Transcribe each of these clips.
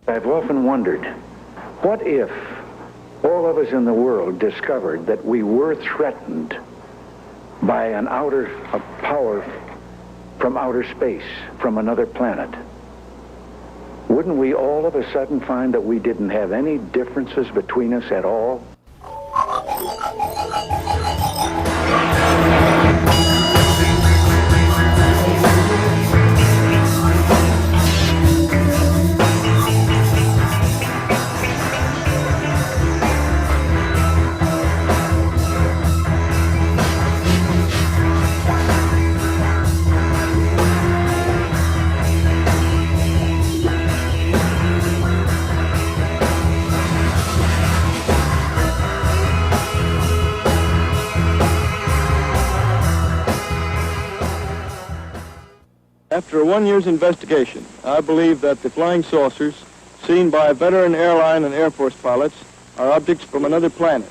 I've often wondered, what if all of us in the world discovered that we were threatened by a power from outer space, from another planet? Wouldn't we all of a sudden find that we didn't have any differences between us at all? After a 1 year's investigation, I believe that the flying saucers seen by veteran airline and Air Force pilots are objects from another planet.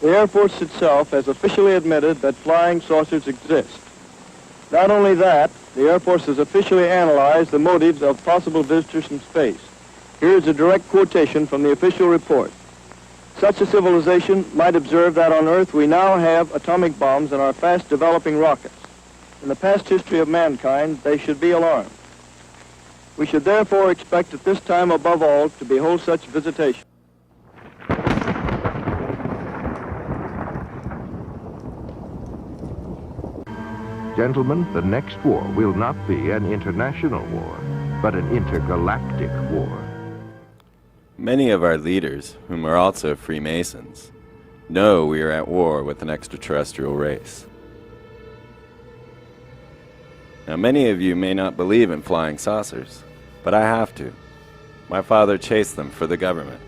The Air Force itself has officially admitted that flying saucers exist. Not only that, the Air Force has officially analyzed the motives of possible visitors from space. Here is a direct quotation from the official report. Such a civilization might observe that on Earth we now have atomic bombs and are fast developing rockets. In the past history of mankind, they should be alarmed. We should therefore expect at this time above all to behold such visitation. Gentlemen, the next war will not be an international war, but an intergalactic war. Many of our leaders, whom are also Freemasons, know we are at war with an extraterrestrial race. Now, many of you may not believe in flying saucers, but I have to. My father chased them for the government.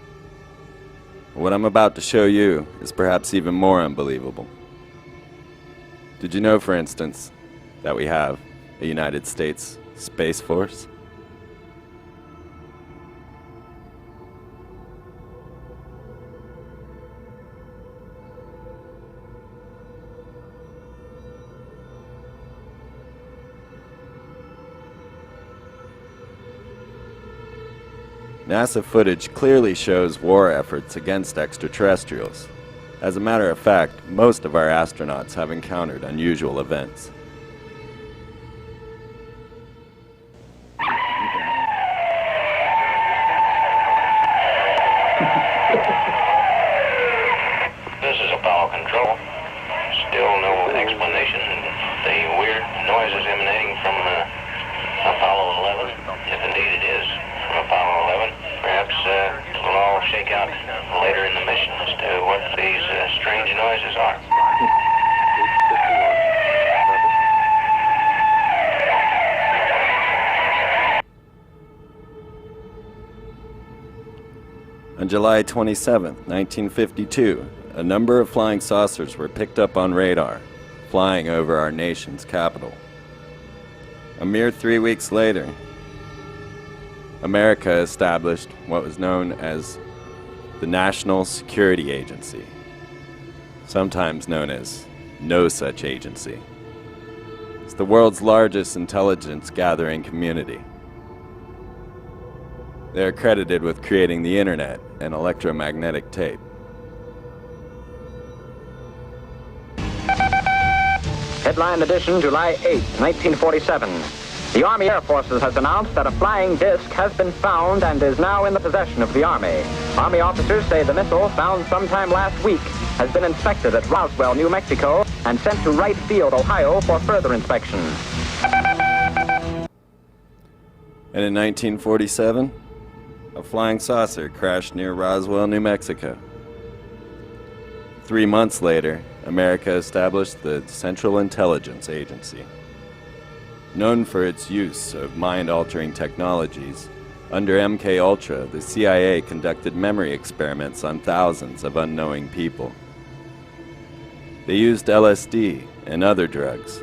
What I'm about to show you is perhaps even more unbelievable. Did you know, for instance, that we have a United States Space Force? NASA footage clearly shows war efforts against extraterrestrials. As a matter of fact, most of our astronauts have encountered unusual events. This is Apollo Control. Still no explanation. The weird noises emanating from Apollo 11, if indeed it is from Apollo 11. Perhaps it'll all shake out later in the mission as to what these strange noises are. On July 27, 1952, a number of flying saucers were picked up on radar, flying over our nation's capital. A mere 3 weeks later, America established what was known as the National Security Agency, sometimes known as No Such Agency. It's the world's largest intelligence gathering community. They are credited with creating the internet and electromagnetic tape. Headline edition, July 8, 1947. The Army Air Forces has announced that a flying disc has been found and is now in the possession of the Army. Army officers say the missile, found sometime last week, has been inspected at Roswell, New Mexico, and sent to Wright Field, Ohio, for further inspection. And in 1947, a flying saucer crashed near Roswell, New Mexico. 3 months later, America established the Central Intelligence Agency. Known for its use of mind-altering technologies, under MKUltra, the CIA conducted memory experiments on thousands of unknowing people. They used LSD and other drugs,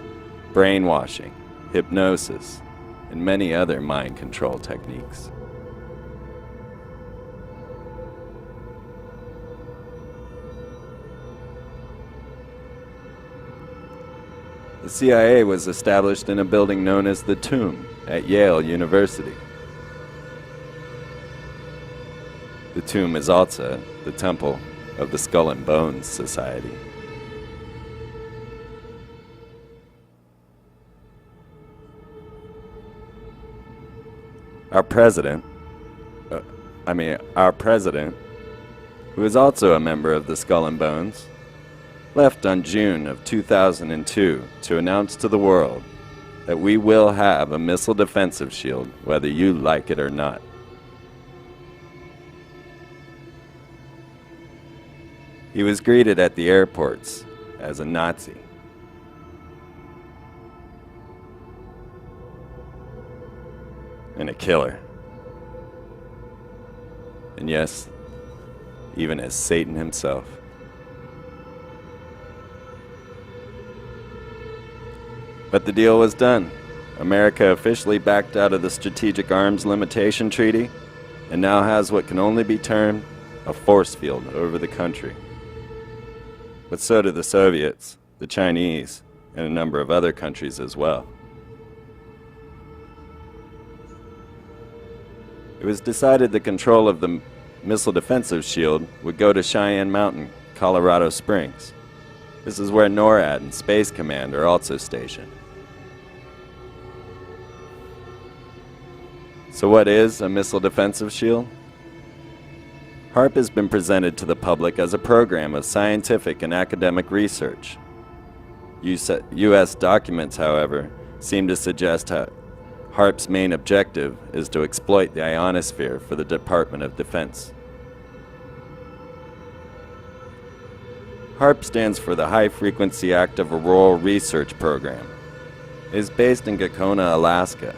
brainwashing, hypnosis, and many other mind control techniques. The CIA was established in a building known as the Tomb at Yale University. The tomb is also the temple of the Skull and Bones Society. Our president, who is also a member of the Skull and Bones, left on June of 2002 to announce to the world that we will have a missile defensive shield, whether you like it or not. He was greeted at the airports as a Nazi. And a killer. And yes, even as Satan himself. But the deal was done. America officially backed out of the Strategic Arms Limitation Treaty and now has what can only be termed a force field over the country. But so do the Soviets, the Chinese, and a number of other countries as well. It was decided the control of the missile defensive shield would go to Cheyenne Mountain, Colorado Springs. This is where NORAD and Space Command are also stationed. So what is a missile defensive shield? HAARP has been presented to the public as a program of scientific and academic research. U.S. documents, however, seem to suggest HAARP's main objective is to exploit the ionosphere for the Department of Defense. HAARP stands for the High Frequency Active Auroral Research Program. It is based in Gakona, Alaska.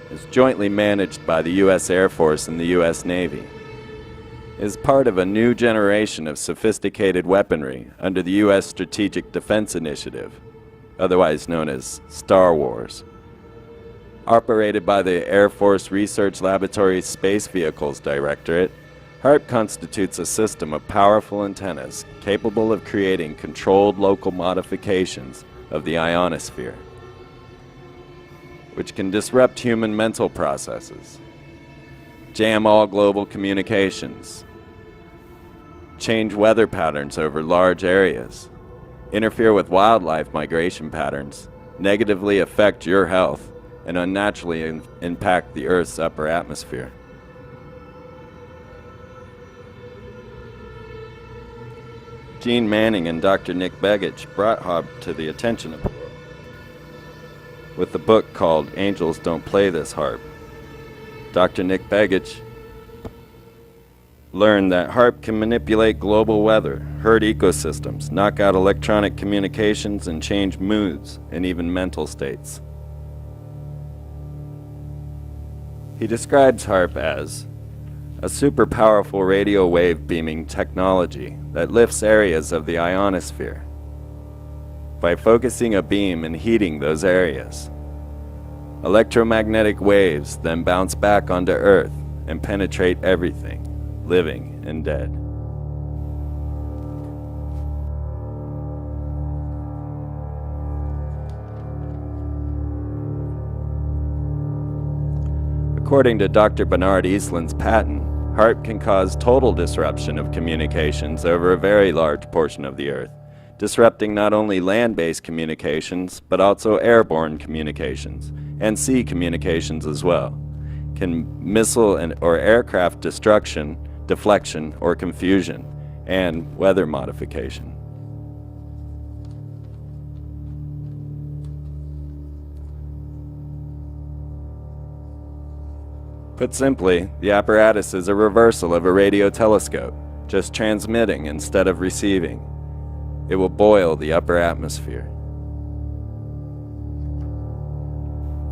It is jointly managed by the U.S. Air Force and the U.S. Navy. It is part of a new generation of sophisticated weaponry under the U.S. Strategic Defense Initiative, otherwise known as Star Wars. Operated by the Air Force Research Laboratory Space Vehicles Directorate, HAARP constitutes a system of powerful antennas capable of creating controlled local modifications of the ionosphere, which can disrupt human mental processes, jam all global communications, change weather patterns over large areas, interfere with wildlife migration patterns, negatively affect your health, and unnaturally impact the Earth's upper atmosphere. Gene Manning and Dr. Nick Begich brought HAARP to the attention of the world with the book called Angels Don't Play This HAARP. Dr. Nick Begich learned that HAARP can manipulate global weather, hurt ecosystems, knock out electronic communications, and change moods and even mental states. He describes HAARP as a super powerful radio wave beaming technology that lifts areas of the ionosphere by focusing a beam and heating those areas. Electromagnetic waves then bounce back onto Earth and penetrate everything, living and dead. According to Dr. Bernard Eastland's patent, HAARP can cause total disruption of communications over a very large portion of the Earth, disrupting not only land-based communications, but also airborne communications, and sea communications as well. Can missile or aircraft destruction, deflection, or confusion, and weather modification. Put simply, the apparatus is a reversal of a radio telescope, just transmitting instead of receiving. It will boil the upper atmosphere.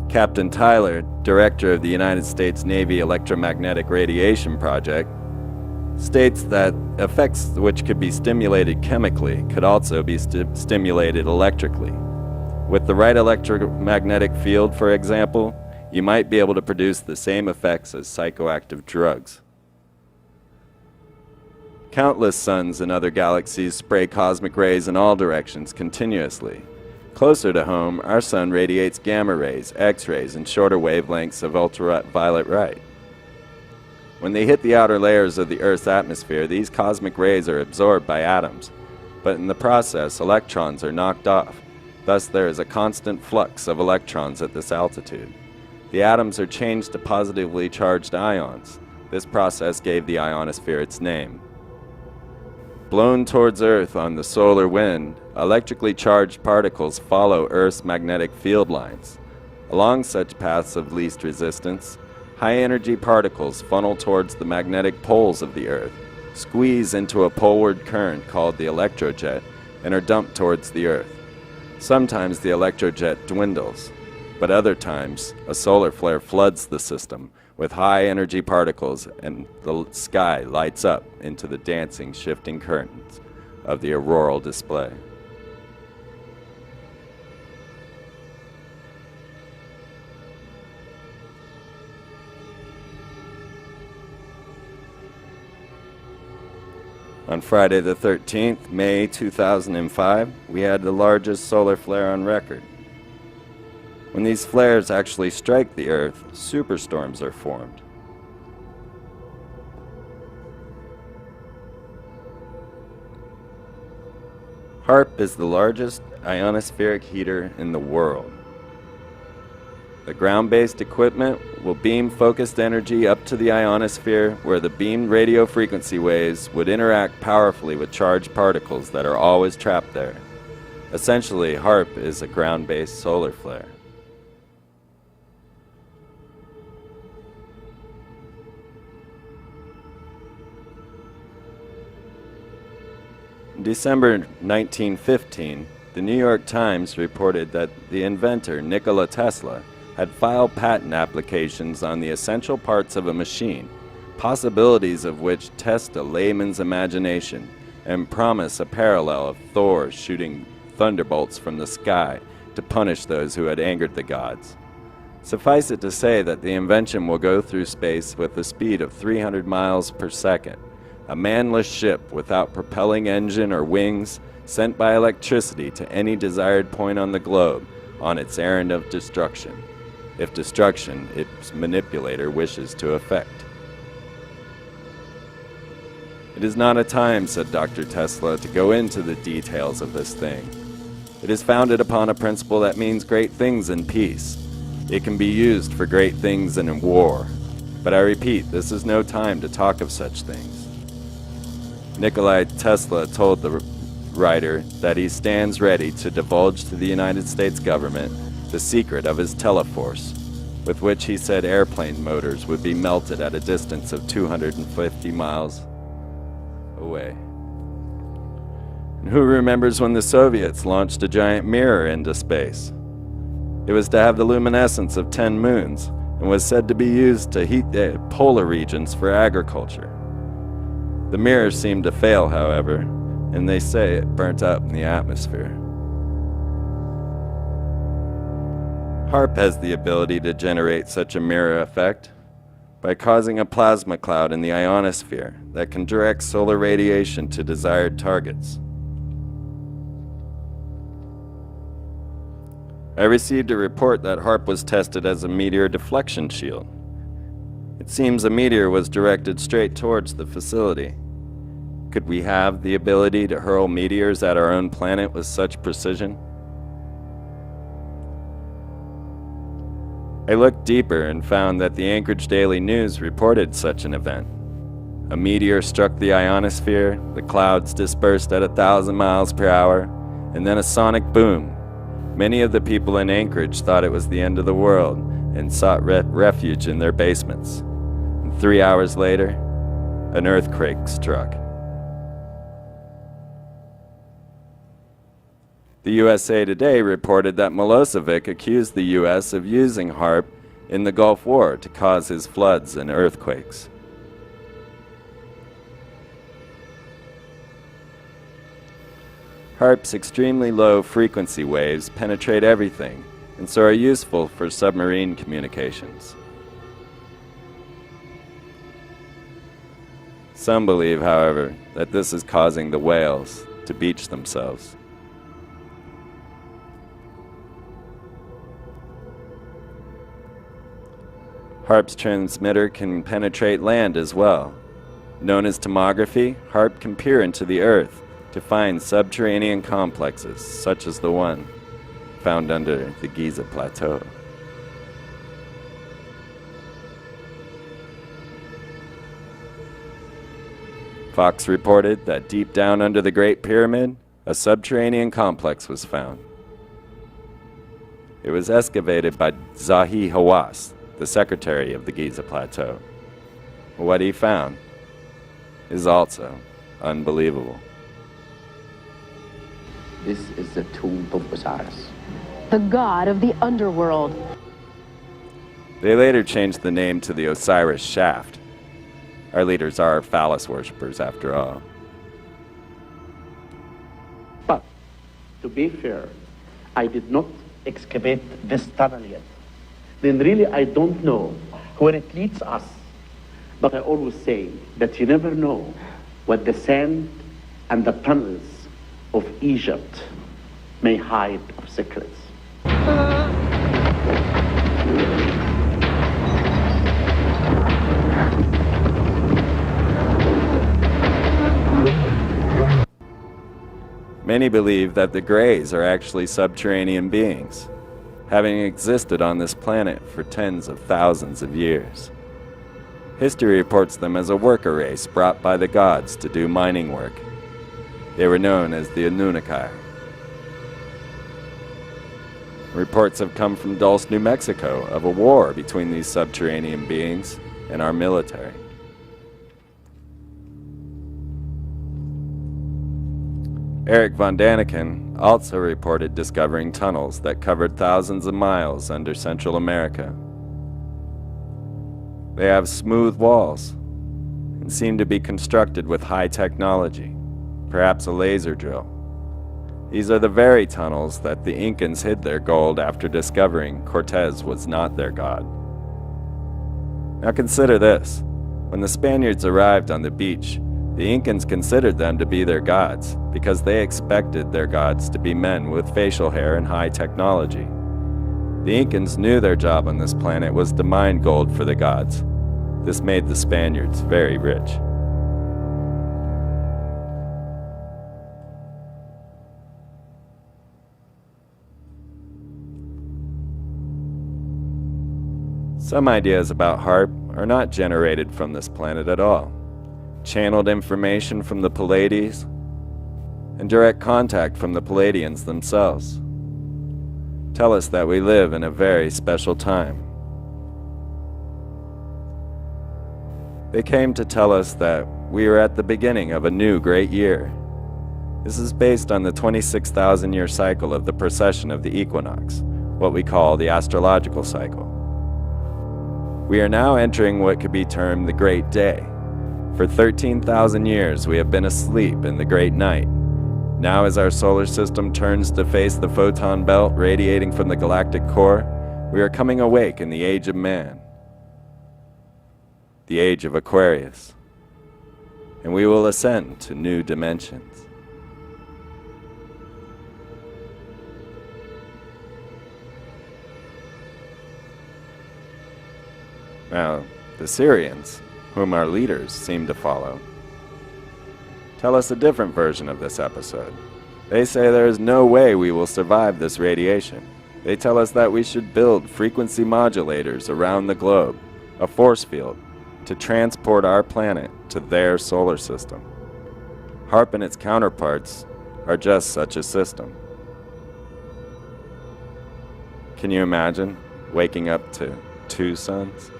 Captain Tyler, director of the United States Navy Electromagnetic Radiation Project, states that effects which could be stimulated chemically could also be stimulated electrically. With the right electromagnetic field, for example, you might be able to produce the same effects as psychoactive drugs. Countless suns in other galaxies spray cosmic rays in all directions continuously. Closer to home, our sun radiates gamma rays, X-rays, and shorter wavelengths of ultraviolet light. When they hit the outer layers of the Earth's atmosphere, these cosmic rays are absorbed by atoms, but in the process, electrons are knocked off. Thus, there is a constant flux of electrons at this altitude. The atoms are changed to positively charged ions. This process gave the ionosphere its name. Blown towards Earth on the solar wind, electrically charged particles follow Earth's magnetic field lines. Along such paths of least resistance, high-energy particles funnel towards the magnetic poles of the Earth, squeeze into a poleward current called the electrojet, and are dumped towards the Earth. Sometimes the electrojet dwindles, but other times a solar flare floods the system with high-energy particles, and the sky lights up into the dancing, shifting curtains of the auroral display. On Friday the 13th, May 2005, we had the largest solar flare on record. When these flares actually strike the Earth, superstorms are formed. HAARP is the largest ionospheric heater in the world. The ground-based equipment will beam focused energy up to the ionosphere, where the beamed radio frequency waves would interact powerfully with charged particles that are always trapped there. Essentially, HAARP is a ground-based solar flare. In December 1915, the New York Times reported that the inventor, Nikola Tesla, had filed patent applications on the essential parts of a machine, possibilities of which test a layman's imagination and promise a parallel of Thor shooting thunderbolts from the sky to punish those who had angered the gods. Suffice it to say that the invention will go through space with the speed of 300 miles per second, a manless ship without propelling engine or wings, sent by electricity to any desired point on the globe on its errand of destruction, if destruction its manipulator wishes to effect. It is not a time, said Dr. Tesla, to go into the details of this thing. It is founded upon a principle that means great things in peace. It can be used for great things in war. But I repeat, this is no time to talk of such things. Nikola Tesla told the writer that he stands ready to divulge to the United States government the secret of his teleforce, with which he said airplane motors would be melted at a distance of 250 miles away. And who remembers when the Soviets launched a giant mirror into space? It was to have the luminescence of 10 moons and was said to be used to heat the polar regions for agriculture. The mirror seemed to fail, however, and they say it burnt up in the atmosphere. HAARP has the ability to generate such a mirror effect by causing a plasma cloud in the ionosphere that can direct solar radiation to desired targets. I received a report that HAARP was tested as a meteor deflection shield. It seems a meteor was directed straight towards the facility. Could we have the ability to hurl meteors at our own planet with such precision? I looked deeper and found that the Anchorage Daily News reported such an event. A meteor struck the ionosphere, the clouds dispersed at 1,000 miles per hour, and then a sonic boom. Many of the people in Anchorage thought it was the end of the world and sought refuge in their basements. And 3 hours later, an earthquake struck. The USA Today reported that Milosevic accused the U.S. of using HAARP in the Gulf War to cause his floods and earthquakes. HAARP's extremely low frequency waves penetrate everything and so are useful for submarine communications. Some believe, however, that this is causing the whales to beach themselves. HAARP's transmitter can penetrate land as well. Known as tomography, HAARP can peer into the Earth to find subterranean complexes, such as the one found under the Giza Plateau. Fox reported that deep down under the Great Pyramid, a subterranean complex was found. It was excavated by Zahi Hawass, the secretary of the Giza Plateau. What he found is also unbelievable. This is the tomb of Osiris, the god of the underworld. They later changed the name to the Osiris Shaft. Our leaders are phallus worshippers, after all. but to be fair, I did not excavate this tunnel yet. Then really I don't know where it leads us. But I always say that you never know what the sand and the tunnels of Egypt may hide of secrets. Many believe that the Greys are actually subterranean beings, having existed on this planet for tens of thousands of years. History reports them as a worker race brought by the gods to do mining work. They were known as the Anunnaki. Reports have come from Dulce, New Mexico, of a war between these subterranean beings and our military. Eric von Daniken also reported discovering tunnels that covered thousands of miles under Central America. They have smooth walls and seem to be constructed with high technology, perhaps a laser drill. These are the very tunnels that the Incans hid their gold after discovering Cortez was not their god. Now consider this. When the Spaniards arrived on the beach, the Incans considered them to be their gods because they expected their gods to be men with facial hair and high technology. The Incans knew their job on this planet was to mine gold for the gods. This made the Spaniards very rich. Some ideas about HAARP are not generated from this planet at all. Channeled information from the Pleiades, and direct contact from the Pleiadians themselves tell us that we live in a very special time. They came to tell us that we are at the beginning of a new great year. This is based on the 26,000-year cycle of the precession of the equinox, what we call the astrological cycle. We are now entering what could be termed the Great Day. For 13,000 years, we have been asleep in the great night. Now, as our solar system turns to face the photon belt radiating from the galactic core, we are coming awake in the age of man, the age of Aquarius, and we will ascend to new dimensions. Now, the Syrians, whom our leaders seem to follow, tell us a different version of this episode. They say there is no way we will survive this radiation. They tell us that we should build frequency modulators around the globe, a force field, to transport our planet to their solar system. HAARP and its counterparts are just such a system. Can you imagine waking up to 2 suns?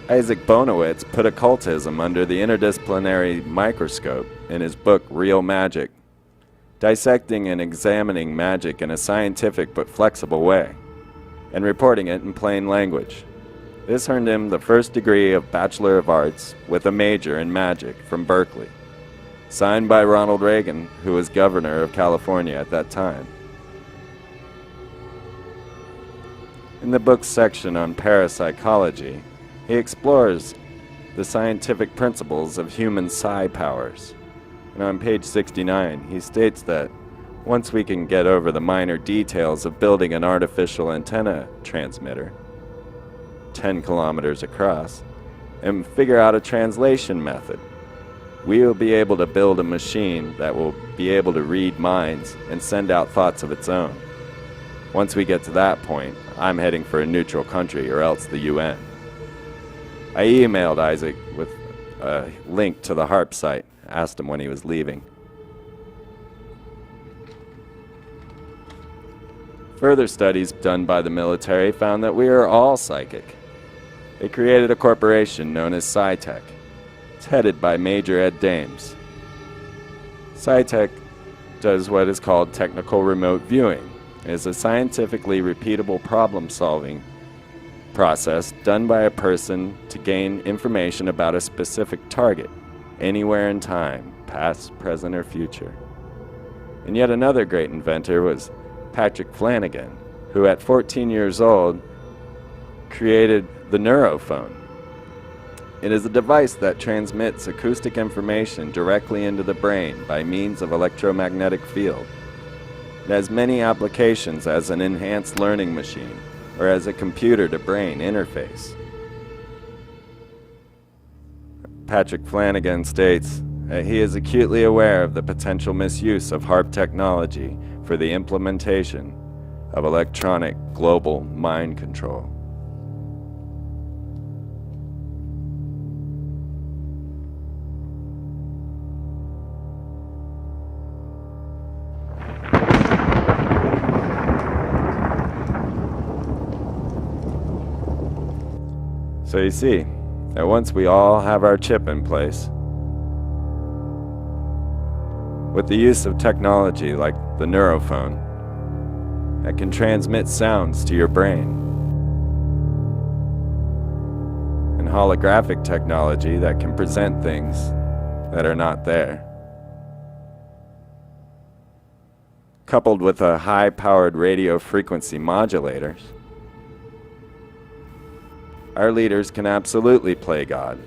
Isaac Bonowitz put occultism under the interdisciplinary microscope in his book Real Magic, dissecting and examining magic in a scientific but flexible way, and reporting it in plain language. This earned him the first degree of Bachelor of Arts with a major in magic from Berkeley, signed by Ronald Reagan, who was governor of California at that time. In the book's section on parapsychology, he explores the scientific principles of human psi powers And on page 69, he states that once we can get over the minor details of building an artificial antenna transmitter, 10 kilometers across, and figure out a translation method, we will be able to build a machine that will be able to read minds and send out thoughts of its own. Once we get to that point, I'm heading for a neutral country or else the UN. I emailed Isaac with a link to the HAARP site, asked him when he was leaving. Further studies done by the military found that we are all psychic. They created a corporation known as SciTech. It's headed by Major Ed Dames. SciTech does what is called technical remote viewing. It is a scientifically repeatable problem-solving process done by a person to gain information about a specific target, anywhere in time, past, present, or future. And yet another great inventor was Patrick Flanagan, who at 14 years old created the neurophone. It is a device that transmits acoustic information directly into the brain by means of electromagnetic field. It has many applications as an enhanced learning machine or as a computer-to-brain interface. Patrick Flanagan states that he is acutely aware of the potential misuse of HAARP technology for the implementation of electronic global mind control. So you see, that once we all have our chip in place, with the use of technology like the neurophone that can transmit sounds to your brain, and holographic technology that can present things that are not there, coupled with a high-powered radio frequency modulators, our leaders can absolutely play God.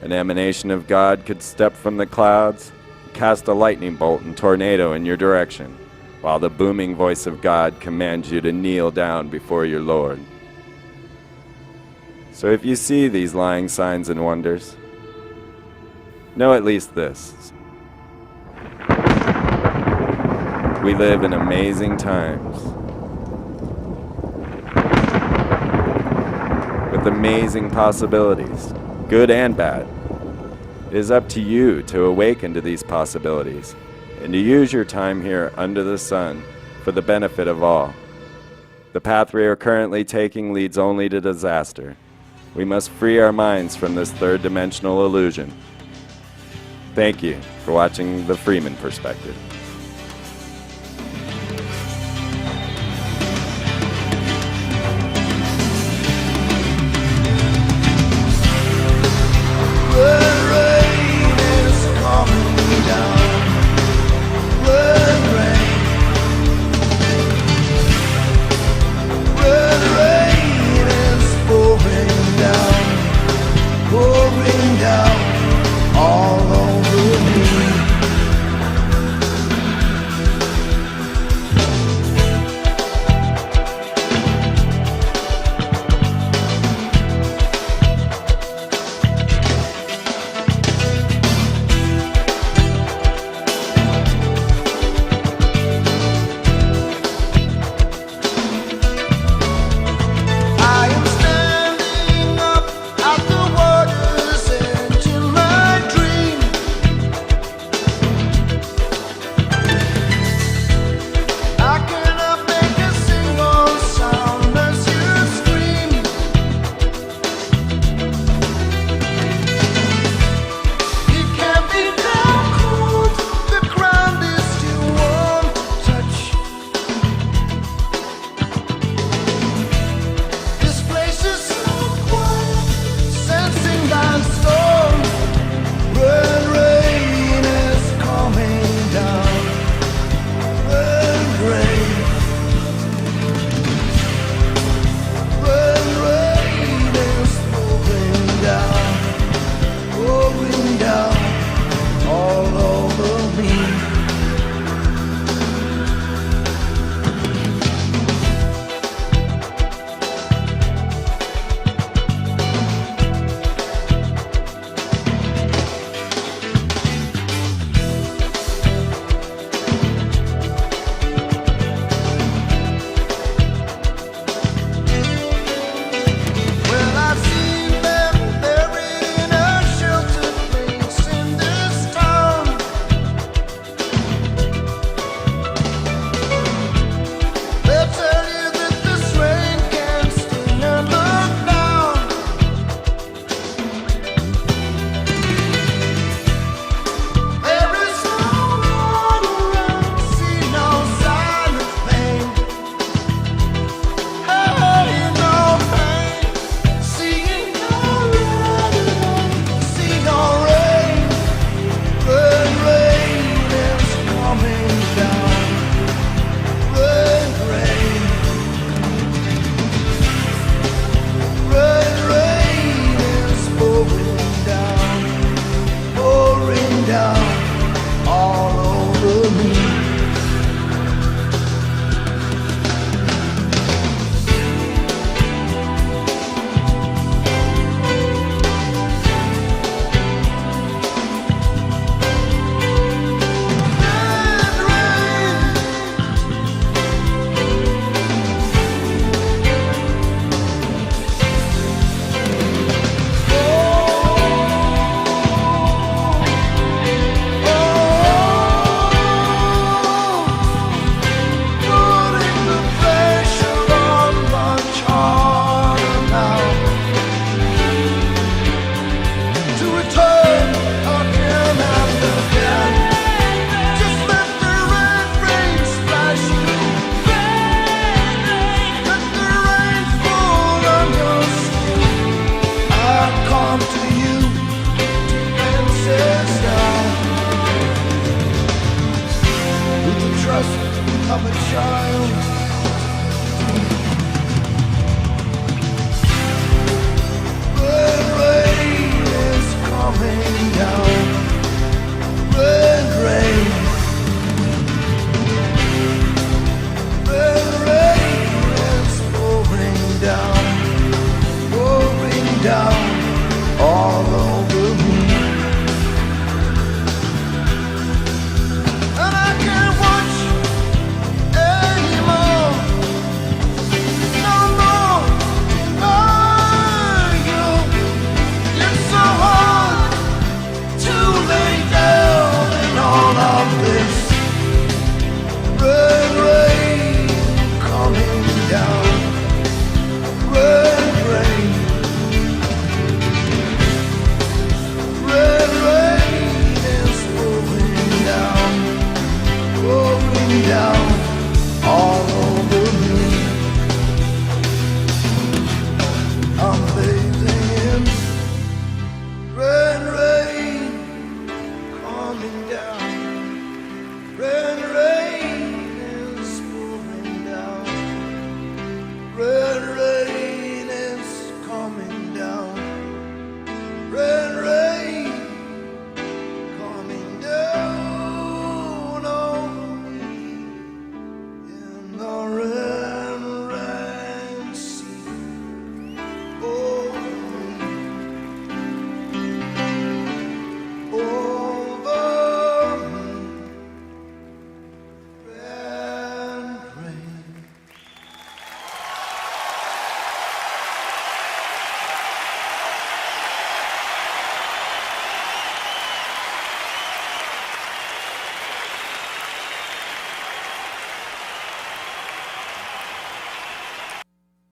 An emanation of God could step from the clouds, cast a lightning bolt and tornado in your direction, while the booming voice of God commands you to kneel down before your Lord. So if you see these lying signs and wonders, know at least this: we live in amazing times, with amazing possibilities, good and bad. It is up to you to awaken to these possibilities and to use your time here under the sun for the benefit of all. The path we are currently taking leads only to disaster. We must free our minds from this third-dimensional illusion. Thank you for watching The Freeman Perspective. Pouring down all